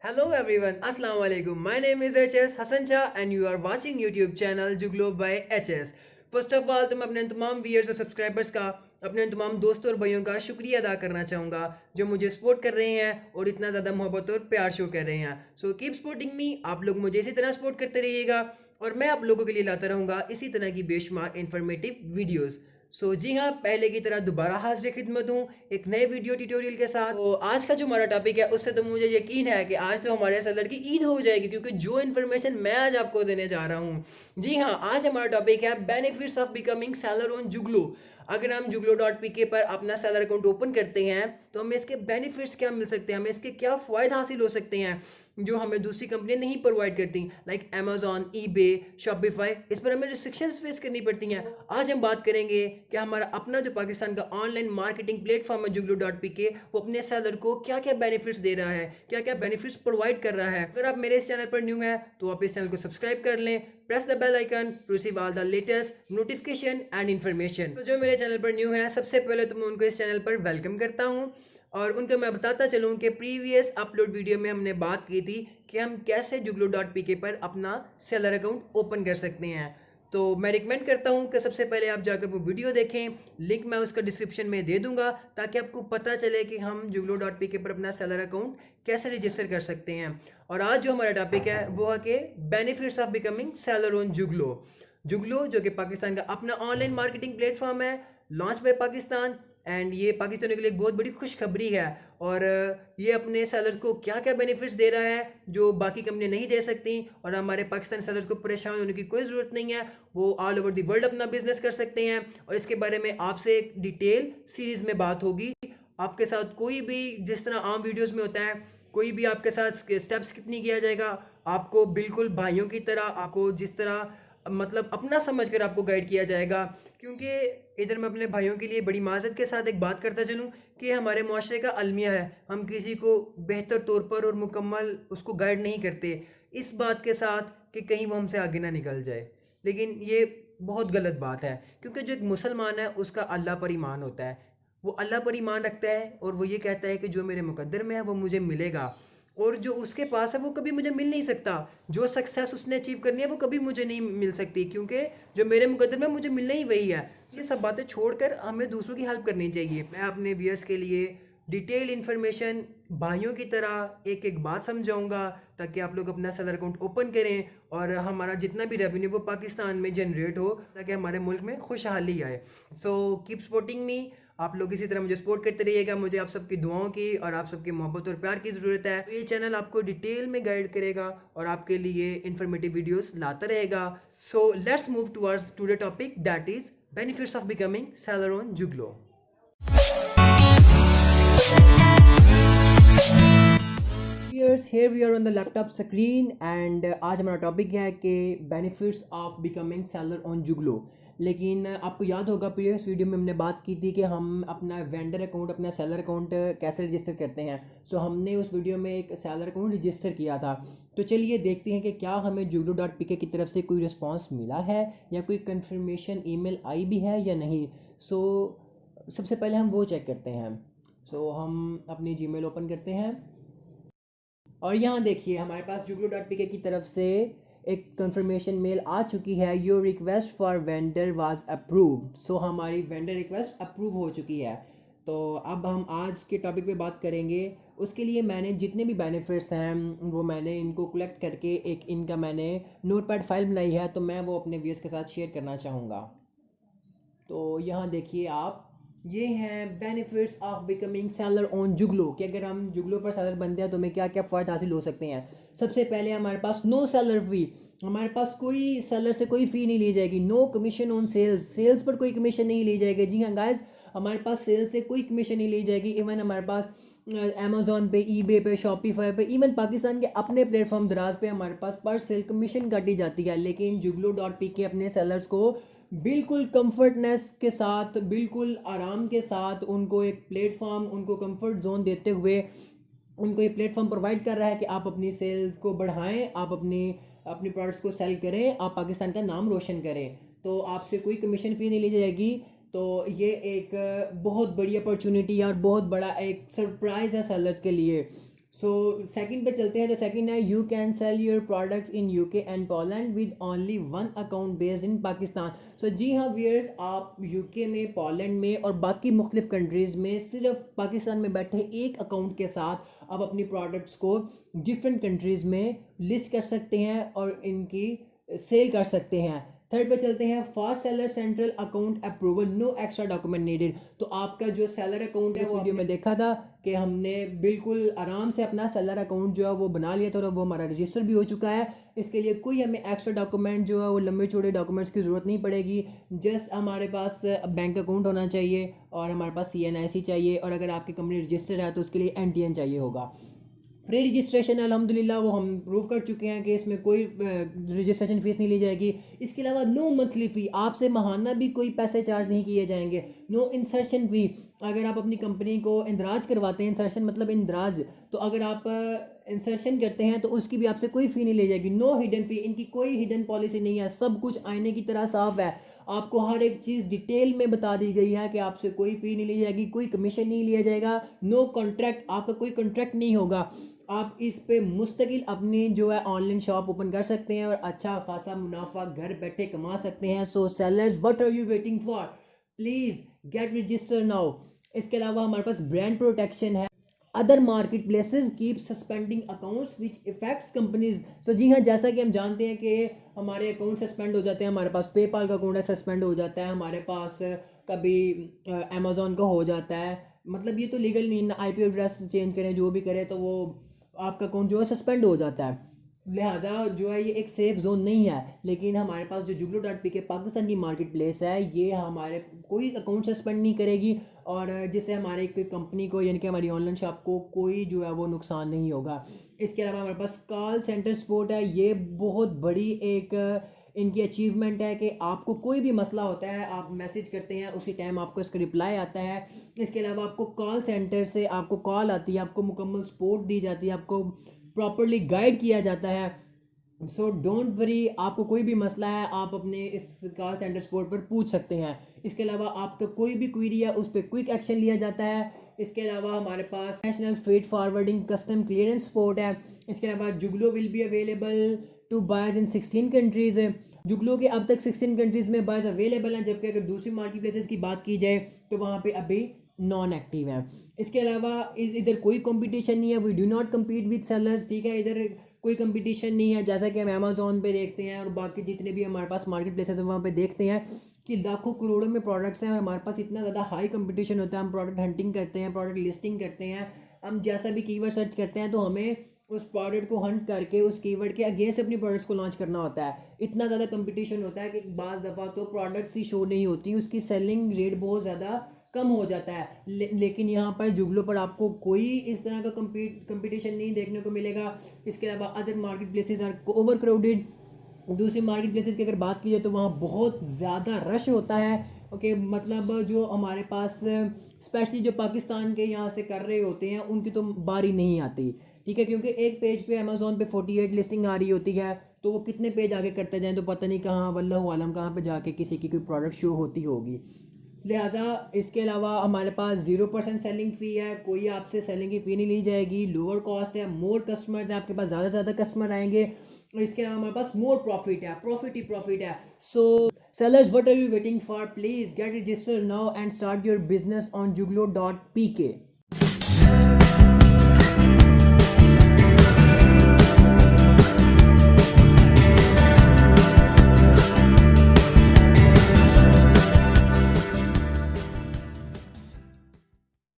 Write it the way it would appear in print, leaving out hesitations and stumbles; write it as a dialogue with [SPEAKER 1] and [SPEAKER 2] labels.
[SPEAKER 1] Hello everyone, Assalamu alaikum. My name is HS Hassan Shah and you are watching YouTube channel Juglo by HS. First of all तो मैं अपने तमाम viewers और subscribers का, अपने तमाम दोस्तों और भाइयों का शुक्रिया अदा करना चाहूँगा जो मुझे सपोर्ट कर रहे हैं और इतना ज़्यादा मोहब्बत और प्यार शो कर रहे हैं। So keep supporting me. आप लोग मुझे इसी तरह सपोर्ट करते रहिएगा और मैं आप लोगों के लिए लाता रहूँगा इसी तरह की बेशुमार इन्फॉर्मेटिव वीडियोज़। जी हाँ, पहले की तरह दोबारा हाजिर खिदमत हूँ एक नए वीडियो ट्यूटोरियल के साथ। तो आज का जो हमारा टॉपिक है उससे तो मुझे यकीन है कि आज तो हमारे सेलर की ईद हो जाएगी, क्योंकि जो इन्फॉर्मेशन मैं आज आपको देने जा रहा हूँ। जी हाँ, आज हमारा टॉपिक है benefits of becoming seller on Juglo. अगर हम जुगलो डॉट पी के पर अपना सेलर अकाउंट ओपन करते हैं तो हमें इसके बेनिफिट्स क्या मिल सकते हैं, हमें इसके क्या फ़ायदे हासिल हो सकते हैं जो हमें दूसरी कंपनियां नहीं प्रोवाइड करती, लाइक अमेजोन, ईबे, शॉपिफाई। इस पर हमें रिस्ट्रिक्शंस फेस करनी पड़ती हैं। आज हम बात करेंगे कि हमारा अपना जो पाकिस्तान का ऑनलाइन मार्केटिंग प्लेटफॉर्म है जुगलो डॉट पी के, वो अपने सेलर को क्या क्या बेनिफिट्स दे रहा है, क्या क्या बेनिफिट्स प्रोवाइड कर रहा है। अगर आप मेरे इस चैनल पर न्यू हैं तो आप इस चैनल को सब्सक्राइब कर लें, press the bell icon to receive all the latest notification and information. तो जो मेरे चैनल पर न्यू है, सबसे पहले तो मैं उनको इस चैनल पर वेलकम करता हूँ और उनको मैं बताता चलूँ कि प्रीवियस अपलोड वीडियो में हमने बात की थी कि हम कैसे जुगलो डॉट पी के पर अपना सेलर अकाउंट ओपन कर सकते हैं। तो मैं रिकमेंड करता हूँ कि सबसे पहले आप जाकर वो वीडियो देखें, लिंक मैं उसका डिस्क्रिप्शन में दे दूंगा ताकि आपको पता चले कि हम जुगलो डॉट पी के पर अपना सेलर अकाउंट कैसे रजिस्टर कर सकते हैं। और आज जो हमारा टॉपिक है वो है कि benefits of becoming seller on Juglo. Juglo जो कि पाकिस्तान का अपना ऑनलाइन मार्केटिंग प्लेटफॉर्म है, लॉन्च बाय पाकिस्तान। एंड ये पाकिस्तानियों के लिए एक बहुत बड़ी खुशखबरी है। और ये अपने सेलर्स को क्या क्या बेनिफिट्स दे रहा है जो बाकी कंपनियां नहीं दे सकती, और हमारे पाकिस्तानी सेलर्स को परेशान होने की कोई ज़रूरत नहीं है। वो ऑल ओवर द वर्ल्ड अपना बिजनेस कर सकते हैं। और इसके बारे में आपसे एक डिटेल सीरीज़ में बात होगी। आपके साथ कोई भी, जिस तरह आम वीडियोस में होता है, कोई भी आपके साथ स्टेप्स स्किप नहीं किया जाएगा। आपको बिल्कुल भाइयों की तरह, आपको जिस तरह मतलब अपना समझ कर आपको गाइड किया जाएगा। क्योंकि इधर मैं अपने भाइयों के लिए बड़ी माजरत के साथ एक बात करता चलूँ कि हमारे मुआशरे का अलमिया है, हम किसी को बेहतर तौर पर और मुकम्मल उसको गाइड नहीं करते इस बात के साथ कि कहीं वो हमसे आगे ना निकल जाए। लेकिन ये बहुत गलत बात है, क्योंकि जो एक मुसलमान है उसका अल्लाह पर ईमान होता है। वो अल्लाह पर ईमान रखता है और वो ये कहता है कि जो मेरे मुकद्दर में है वो मुझे मिलेगा, और जो उसके पास है वो कभी मुझे मिल नहीं सकता। जो सक्सेस उसने अचीव करनी है वो कभी मुझे नहीं मिल सकती, क्योंकि जो मेरे मुकद्दर में मुझे मिलना ही वही है। ये सब बातें छोड़कर हमें दूसरों की हेल्प करनी चाहिए। मैं अपने व्यूअर्स के लिए डिटेल इन्फॉर्मेशन भाइयों की तरह एक एक बात समझाऊंगा ताकि आप लोग अपना सेलर अकाउंट ओपन करें और हमारा जितना भी रेवेन्यू वो पाकिस्तान में जनरेट हो, ताकि हमारे मुल्क में खुशहाली आए। So keep supporting me. आप लोग इसी तरह मुझे सपोर्ट करते रहिएगा। मुझे आप सबकी दुआओं की और आप सबकी मोहब्बत और प्यार की ज़रूरत है। तो ये चैनल आपको डिटेल में गाइड करेगा और आपके लिए इन्फॉर्मेटिव वीडियोस लाता रहेगा। So let's move towards today topic, that is benefits of becoming seller on Juglo. Viewers, here we are on the laptop screen and आज हमारा टॉपिक है कि benefits of becoming seller on Juglo. लेकिन आपको याद होगा प्रीवियस वीडियो में हमने बात की थी कि हम अपना वेंडर अकाउंट, अपना सेलर अकाउंट कैसे रजिस्टर करते हैं। सो हमने उस वीडियो में एक सेलर अकाउंट रजिस्टर किया था। तो चलिए देखते हैं कि क्या हमें जुगलो डॉट पी के की तरफ से कोई रिस्पॉन्स मिला है या कोई कंफर्मेशन ईमेल आई भी है या नहीं। सो सबसे पहले हम वो चेक करते हैं। सो हम अपनी जीमेल ओपन करते हैं और यहाँ देखिए हमारे पास जुगलो डॉट पी के की तरफ से एक कंफर्मेशन मेल आ चुकी है। Your request for vendor was approved. So हमारी वेंडर रिक्वेस्ट अप्रूव हो चुकी है। तो अब हम आज के टॉपिक पे बात करेंगे। उसके लिए मैंने जितने भी बेनिफिट्स हैं वो मैंने इनको कलेक्ट करके एक इनका मैंने नोटपैड फाइल बनाई है, तो मैं वो अपने व्यूअर्स के साथ शेयर करना चाहूँगा। तो यहाँ देखिए आप, ये हैं benefits of becoming seller on जुगलो, कि अगर हम जुगलो पर सेलर बनते हैं तो हमें क्या क्या फ़ायदे हासिल हो सकते हैं। सबसे पहले हमारे पास नो सेलर फी। हमारे पास कोई सेलर से कोई फ़ी नहीं ली जाएगी। No commission on sales, sales पर कोई कमीशन नहीं ली जाएगी। जी हाँ गाइस, हमारे पास सेल्स से कोई कमीशन नहीं ली जाएगी। इवन हमारे पास अमेजोन पे, ईबे पे, शॉपिफाई पे, इवन पाकिस्तान के अपने प्लेटफॉर्म दराज पे हमारे पास पर सेल कमीशन काटी जाती है। लेकिन जुगलो डॉट पी के अपने सेलर्स को बिल्कुल कंफर्टनेस के साथ, बिल्कुल आराम के साथ उनको एक प्लेटफॉर्म, उनको कंफर्ट जोन देते हुए उनको ये प्लेटफॉर्म प्रोवाइड कर रहा है कि आप अपनी सेल्स को बढ़ाएं, आप अपनी अपनी प्रोडक्ट्स को सेल करें, आप पाकिस्तान का नाम रोशन करें। तो आपसे कोई कमीशन फ़ी नहीं ली जाएगी। तो ये एक बहुत बड़ी अपॉर्चुनिटी है और बहुत बड़ा एक सरप्राइज़ है सेलर्स के लिए। सो सेकंड पे चलते हैं। तो सेकंड है you can sell your products in UK and Poland with only one account based in Pakistan. So जी हाँ व्यूअर्स, आप यूके में, पोलैंड में और बाकी मुख्तलिफ कंट्रीज़ में सिर्फ पाकिस्तान में बैठे एक अकाउंट के साथ आप अपनी प्रोडक्ट्स को डिफरेंट कंट्रीज़ में लिस्ट कर सकते हैं और इनकी सेल कर सकते हैं। थर्ड पे चलते हैं fast seller central account approval, no extra document needed. तो आपका जो सेलर अकाउंट है वो वीडियो में देखा था कि हमने बिल्कुल आराम से अपना सेलर अकाउंट जो है वो बना लिया था और वो हमारा रजिस्टर भी हो चुका है। इसके लिए कोई हमें एक्स्ट्रा डॉक्यूमेंट जो है वो लंबे चौड़े डॉक्यूमेंट्स की ज़रूरत नहीं पड़ेगी। जस्ट हमारे पास बैंक अकाउंट होना चाहिए और हमारे पास CNIC चाहिए, और अगर आपकी कंपनी रजिस्टर्ड है तो उसके लिए NTN चाहिए होगा। फ्री रजिस्ट्रेशन है अल्हम्दुलिल्लाह, वो हम प्रूव कर चुके हैं कि इसमें कोई रजिस्ट्रेशन फ़ीस नहीं ली जाएगी। इसके अलावा नो मंथली फ़ी, आपसे माहाना भी कोई पैसे चार्ज नहीं किए जाएंगे। नो इंसर्शन फ़ी, अगर आप अपनी कंपनी को इंदराज करवाते हैं, इंसर्शन मतलब इंदराज, तो अगर आप इंसर्शन करते हैं तो उसकी भी आपसे कोई फ़ी नहीं ली जाएगी। नो हिडन फ़ी, इनकी कोई हिडन पॉलिसी नहीं है, सब कुछ आईने की तरह साफ है। आपको हर एक चीज़ डिटेल में बता दी गई है कि आपसे कोई फ़ी नहीं ली जाएगी, कोई कमीशन नहीं लिया जाएगा। नो कॉन्ट्रैक्ट, आपका कोई कॉन्ट्रैक्ट नहीं होगा। आप इस पे मुस्तकिल अपनी जो है ऑनलाइन शॉप ओपन कर सकते हैं और अच्छा खासा मुनाफा घर बैठे कमा सकते हैं। So sellers, what are you waiting for, please get register now. इसके अलावा हमारे पास ब्रांड प्रोटेक्शन है। Other market places keep suspending accounts which effects companies. तो जी हाँ, जैसा कि हम जानते हैं कि हमारे अकाउंट सस्पेंड हो जाते हैं, हमारे पास पेपाल का अकाउंट है सस्पेंड हो जाता है, हमारे पास कभी अमेजोन का हो जाता है। मतलब ये तो लीगल नहीं है, IP एड्रेस चेंज करें जो भी करें तो वो आपका अकाउंट जो है सस्पेंड हो जाता है। लिहाजा जो है ये एक सेफ जोन नहीं है। लेकिन हमारे पास जो Juglo.pk पाकिस्तान की मार्केट प्लेस है, ये हमारे कोई अकाउंट सस्पेंड नहीं करेगी और जिससे हमारे कोई कंपनी को यानी कि हमारी ऑनलाइन शॉप को कोई जो है वो नुकसान नहीं होगा। इसके अलावा हमारे पास कॉल सेंटर सपोर्ट है। ये बहुत बड़ी एक इनकी अचीवमेंट है कि आपको कोई भी मसला होता है, आप मैसेज करते हैं, उसी टाइम आपको इसका रिप्लाई आता है। इसके अलावा आपको कॉल सेंटर से आपको कॉल आती है, आपको मुकम्मल सपोर्ट दी जाती है, आपको प्रॉपरली गाइड किया जाता है। सो डोंट वरी, आपको कोई भी मसला है आप अपने इस कॉल सेंटर सपोर्ट पर पूछ सकते हैं। इसके अलावा आपका कोई भी क्वेरी है उस पर क्विक एक्शन लिया जाता है। इसके अलावा हमारे पास national freight forwarding custom clearance support है। इसके अलावा जुगलो will be available to buyers in 16 countries. जुगलो के अब तक 16 कंट्रीज में बायर्स अवेलेबल हैं, जबकि अगर दूसरी मार्केट प्लेसेस की बात की जाए तो वहाँ पे अभी नॉन एक्टिव है। इसके अलावा इधर कोई कंपटीशन नहीं है, we do not compete with sellers, ठीक है, इधर कोई कंपटीशन नहीं है। जैसा कि हम अमेजोन पे देखते हैं और बाकी जितने भी हमारे पास मार्केट प्लेसेस हैं वहाँ पे देखते हैं कि लाखों करोड़ों में प्रोडक्ट्स हैं और हमारे पास इतना ज़्यादा हाई कंपटीशन होता है। हम प्रोडक्ट हंटिंग करते हैं, प्रोडक्ट लिस्टिंग करते हैं, हम जैसा भी कीवर्ड सर्च करते हैं तो हमें उस प्रोडक्ट को हंट करके उस कीवर्ड के अगेंस्ट अपनी प्रोडक्ट्स को लॉन्च करना होता है। इतना ज़्यादा कंपटीशन होता है कि बाज़ दफ़ा तो प्रोडक्ट्स ही शो नहीं होती, उसकी सेलिंग रेट बहुत ज़्यादा कम हो जाता है। लेकिन यहाँ पर जुगलो पर आपको कोई इस तरह का कंपटीशन नहीं देखने को मिलेगा। इसके अलावा other market places are over crowded. दूसरी मार्केट प्लेसेस की अगर बात की जाए तो वहाँ बहुत ज़्यादा रश होता है। ओके, मतलब जो हमारे पास स्पेशली जो पाकिस्तान के यहाँ से कर रहे होते हैं उनकी तो बारी नहीं आती, ठीक है, क्योंकि एक पेज पे अमेजोन पे 48 लिस्टिंग आ रही होती है, तो वो कितने पेज आगे करते जाएं तो पता नहीं कहाँ वल्लाहु आलम कहाँ पे जाके किसी की कोई प्रोडक्ट शो होती होगी। लिहाजा इसके अलावा हमारे पास 0% सेलिंग फ़ी है, कोई आपसे सेलिंग की फ़ी नहीं ली जाएगी। लोअर कॉस्ट है, मोर कस्टमर्स है, आपके पास ज़्यादा से ज़्यादा कस्टमर आएंगे और इसके अलावा हमारे पास मोर प्रॉफिट है, प्रॉफिट ही प्रॉफिट है। सो sellers, what are you waiting for, please get registered now and start your business on Juglo.pk.